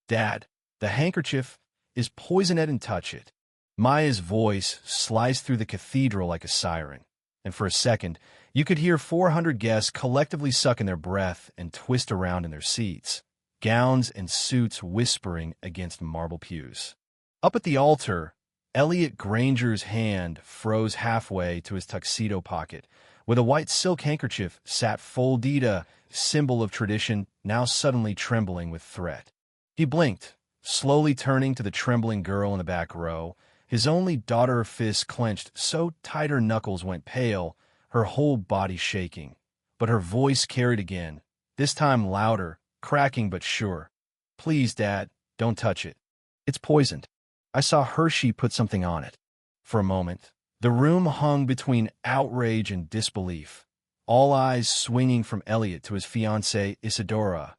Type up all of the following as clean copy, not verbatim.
Dad, the handkerchief is poisoned and touch it. Maya's voice sliced through the cathedral like a siren, and for a second, you could hear 400 guests collectively suck in their breath and twist around in their seats, gowns and suits whispering against marble pews. Up at the altar, Elliot Granger's hand froze halfway to his tuxedo pocket, with a white silk handkerchief sat folded, a symbol of tradition now suddenly trembling with threat. He blinked, slowly turning to the trembling girl in the back row, his only daughter, fist clenched so tight her knuckles went pale, her whole body shaking. But her voice carried again, this time louder, cracking but sure. "Please, Dad, don't touch it. It's poisoned. I saw Hershey put something on it." For a moment, the room hung between outrage and disbelief, all eyes swinging from Elliot to his fiancée Isadora,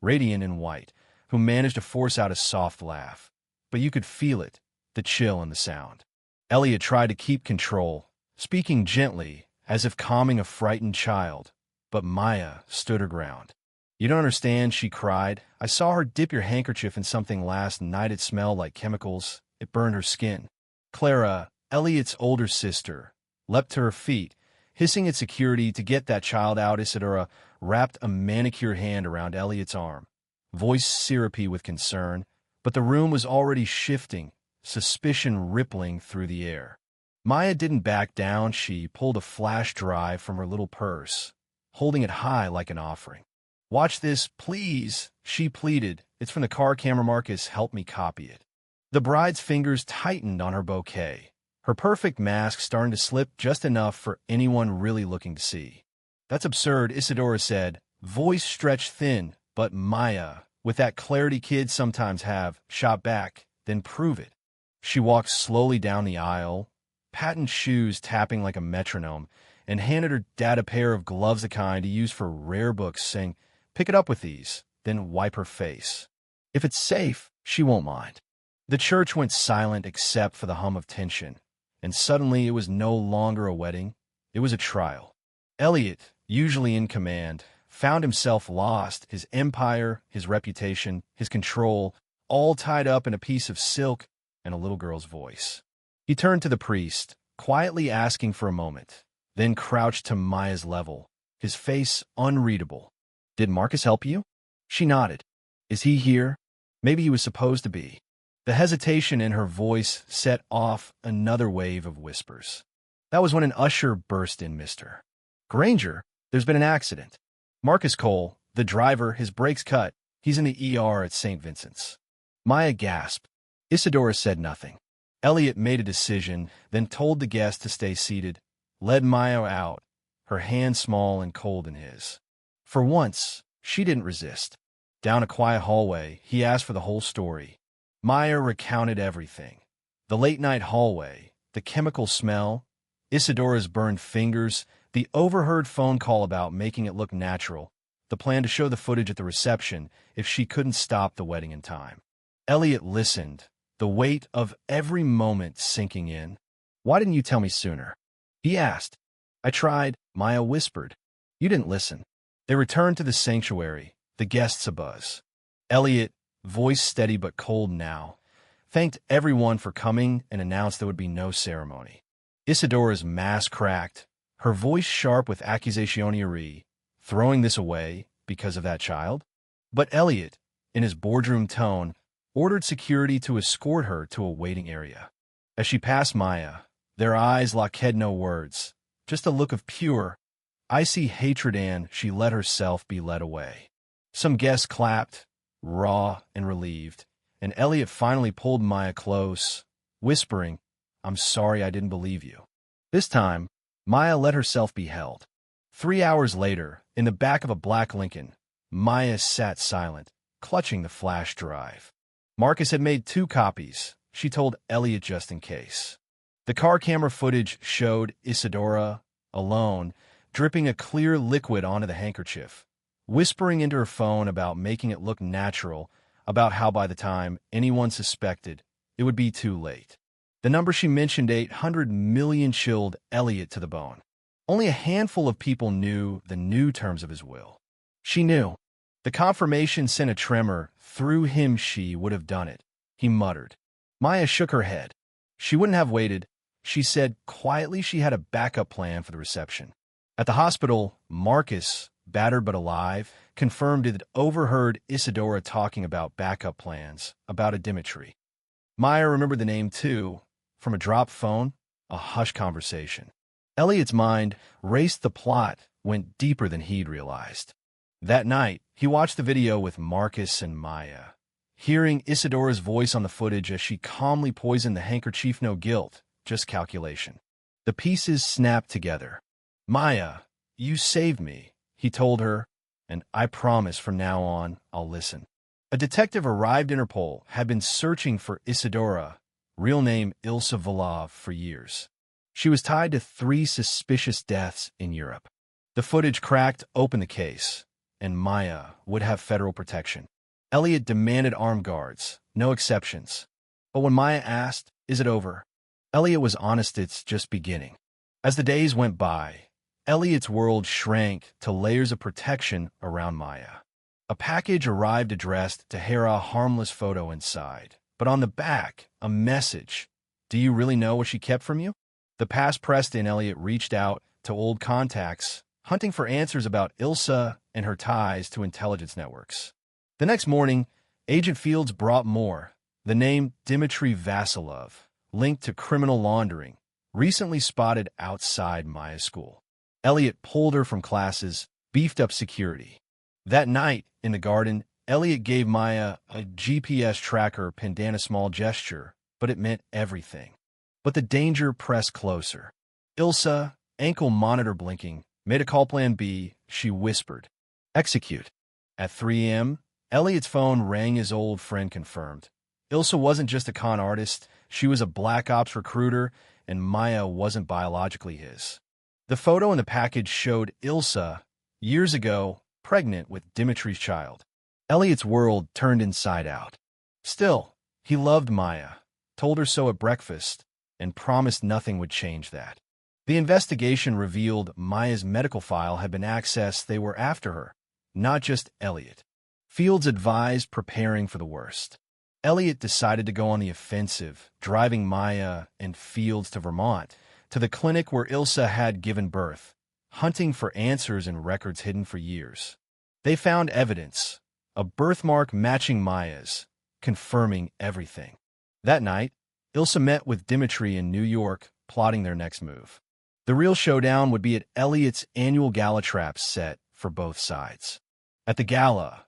radiant in white, who managed to force out a soft laugh. But you could feel it, the chill in the sound. Elliot tried to keep control, speaking gently, as if calming a frightened child, but Maya stood her ground. "You don't understand," she cried. "I saw her dip your handkerchief in something last night. It smelled like chemicals. It burned her skin." Clara, Elliot's older sister, leapt to her feet, hissing at security to get that child out. Isadora wrapped a manicured hand around Elliot's arm, voice syrupy with concern, but the room was already shifting, suspicion rippling through the air. Maya didn't back down. She pulled a flash drive from her little purse, holding it high like an offering. "Watch this, please," she pleaded. "It's from the car camera. Marcus helped me copy it." The bride's fingers tightened on her bouquet, her perfect mask starting to slip just enough for anyone really looking to see. "That's absurd," Isadora said, voice stretched thin, but Maya, with that clarity kids sometimes have, shot back, "Then prove it." She walked slowly down the aisle, patent shoes tapping like a metronome, and handed her dad a pair of gloves, the kind he used for rare books, saying, "Pick it up with these, then wipe her face. If it's safe, she won't mind." The church went silent except for the hum of tension, and suddenly it was no longer a wedding, it was a trial. Elliot, usually in command, found himself lost, his empire, his reputation, his control, all tied up in a piece of silk and a little girl's voice. He turned to the priest, quietly asking for a moment, then crouched to Maya's level, his face unreadable. "Did Marcus help you?" She nodded. "Is he here?" Maybe he was supposed to be. The hesitation in her voice set off another wave of whispers. That was when an usher burst in. "Mr. Granger, there's been an accident. Marcus Cole, the driver, his brakes cut. He's in the ER at St. Vincent's." Maya gasped. Isadora said nothing. Elliot made a decision, then told the guest to stay seated, led Maya out, her hand small and cold in his. For once, she didn't resist. Down a quiet hallway, he asked for the whole story. Maya recounted everything. The late-night hallway, the chemical smell, Isadora's burned fingers, the overheard phone call about making it look natural, the plan to show the footage at the reception if she couldn't stop the wedding in time. Elliot listened, the weight of every moment sinking in. "Why didn't you tell me sooner?" he asked. "I tried," Maya whispered. "You didn't listen." They returned to the sanctuary, the guests abuzz. Elliot, voice steady but cold now, thanked everyone for coming and announced there would be no ceremony. Isadora's mask cracked, her voice sharp with accusatory, throwing this away because of that child. But Elliot, in his boardroom tone, ordered security to escort her to a waiting area. As she passed Maya, their eyes locked, no words, just a look of pure, icy hatred, and she let herself be led away. Some guests clapped, raw and relieved, and Elliot finally pulled Maya close, whispering, "I'm sorry I didn't believe you." This time, Maya let herself be held. 3 hours later, in the back of a black Lincoln, Maya sat silent, clutching the flash drive. Marcus had made 2 copies, she told Elliot, just in case. The car camera footage showed Isadora, alone, dripping a clear liquid onto the handkerchief, whispering into her phone about making it look natural, about how by the time anyone suspected, it would be too late. The number she mentioned, 800 million, chilled Elliot to the bone. Only a handful of people knew the new terms of his will. She knew. The The confirmation sent a tremor through him. She would have done it, he muttered. Maya shook her head. She wouldn't have waited. She said quietly she had a backup plan for the reception. At the hospital, Marcus, battered but alive, confirmed it had overheard Isadora talking about backup plans, about a Dimitri. Maya remembered the name too, from a dropped phone, a hushed conversation. Elliot's mind raced. The plot went deeper than he'd realized. That night, he watched the video with Marcus and Maya, hearing Isadora's voice on the footage as she calmly poisoned the handkerchief. No guilt, just calculation. The pieces snapped together. Maya, you saved me, he told her, and I promise from now on I'll listen. A detective arrived. Interpol had been searching for Isadora, real name Ilsa Volov, for years. She was tied to 3 suspicious deaths in Europe. The footage cracked open the case, and Maya would have federal protection. Elliot demanded armed guards, no exceptions. But when Maya asked, "Is it over?" Elliot was honest. It's just beginning. As the days went by, Elliot's world shrank to layers of protection around Maya. A package arrived addressed to Hera, a harmless photo inside. But on the back, a message. Do you really know what she kept from you? The past pressed in. Elliot reached out to old contacts, hunting for answers about Ilsa and her ties to intelligence networks. The next morning, Agent Fields brought more. The name Dmitry Vasilov, linked to criminal laundering, recently spotted outside Maya's school. Elliot pulled her from classes, beefed up security. That night, in the garden, Elliot gave Maya a GPS tracker. Pinned in a small gesture, but it meant everything. But the danger pressed closer. Ilsa, ankle monitor blinking, made a call. Plan B, she whispered. Execute. At 3 a.m., Elliot's phone rang. His old friend confirmed. Ilsa wasn't just a con artist, she was a black ops recruiter, and Maya wasn't biologically his. The photo in the package showed Ilsa, years ago, pregnant with Dimitri's child. Elliot's world turned inside out. Still, he loved Maya, told her so at breakfast, and promised nothing would change that. The investigation revealed Maya's medical file had been accessed. They were after her, not just Elliot. Fields advised preparing for the worst. Elliot decided to go on the offensive, driving Maya and Fields to Vermont, to the clinic where Ilsa had given birth, hunting for answers in records hidden for years. They found evidence, a birthmark matching Maya's, confirming everything. That night, Ilsa met with Dimitri in New York, plotting their next move. The real showdown would be at Elliot's annual gala, traps set for both sides. At the gala,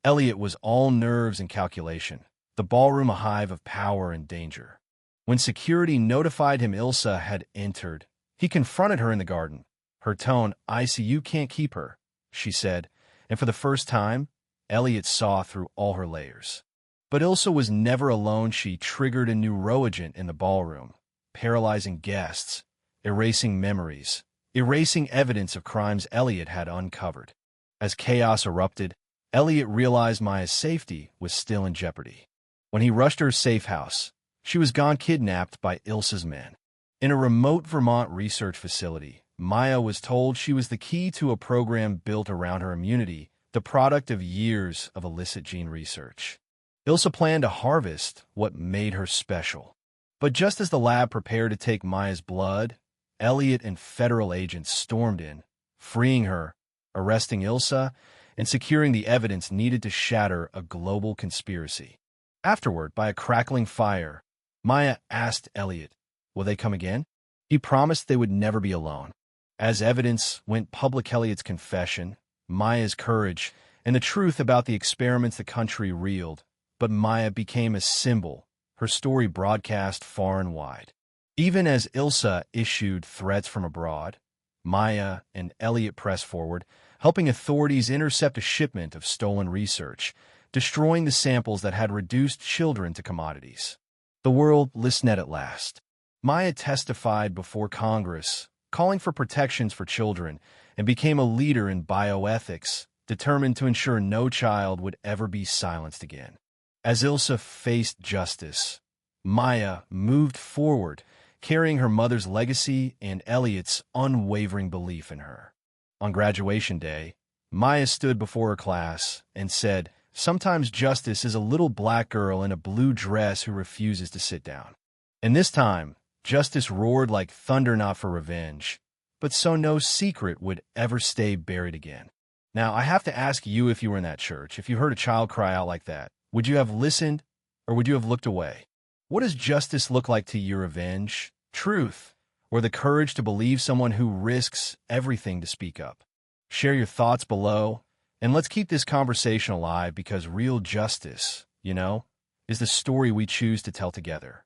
Elliot was all nerves and calculation, the ballroom a hive of power and danger. When security notified him Ilsa had entered, he confronted her in the garden. Her tone, "I see you can't keep her," she said, and for the first time, Elliot saw through all her layers. But Ilsa was never alone. She triggered a new neuroagent in the ballroom, paralyzing guests, erasing memories, erasing evidence of crimes Elliot had uncovered. As chaos erupted, Elliot realized Maya's safety was still in jeopardy. When he rushed her safe house, she was gone, kidnapped by Ilsa's men. In a remote Vermont research facility, Maya was told she was the key to a program built around her immunity, the product of years of illicit gene research. Ilsa planned to harvest what made her special. But just as the lab prepared to take Maya's blood, Elliot and federal agents stormed in, freeing her, arresting Ilsa, and securing the evidence needed to shatter a global conspiracy. Afterward, by a crackling fire, Maya asked Elliot, "Will they come again?" He promised they would never be alone. As evidence went public, Elliot's confession, Maya's courage, and the truth about the experiments, the country reeled. But Maya became a symbol, her story broadcast far and wide. Even as Ilsa issued threats from abroad, Maya and Elliot pressed forward, helping authorities intercept a shipment of stolen research, destroying the samples that had reduced children to commodities. The world listened at last. Maya testified before Congress, calling for protections for children, and became a leader in bioethics, determined to ensure no child would ever be silenced again. As Ilsa faced justice, Maya moved forward, carrying her mother's legacy and Elliot's unwavering belief in her. On graduation day, Maya stood before her class and said, "Sometimes justice is a little black girl in a blue dress who refuses to sit down." And this time, justice roared like thunder, not for revenge, but so no secret would ever stay buried again. Now, I have to ask you, if you were in that church, if you heard a child cry out like that, would you have listened or would you have looked away? What does justice look like to you? Revenge, truth, or the courage to believe someone who risks everything to speak up? Share your thoughts below, and let's keep this conversation alive, because real justice, is the story we choose to tell together.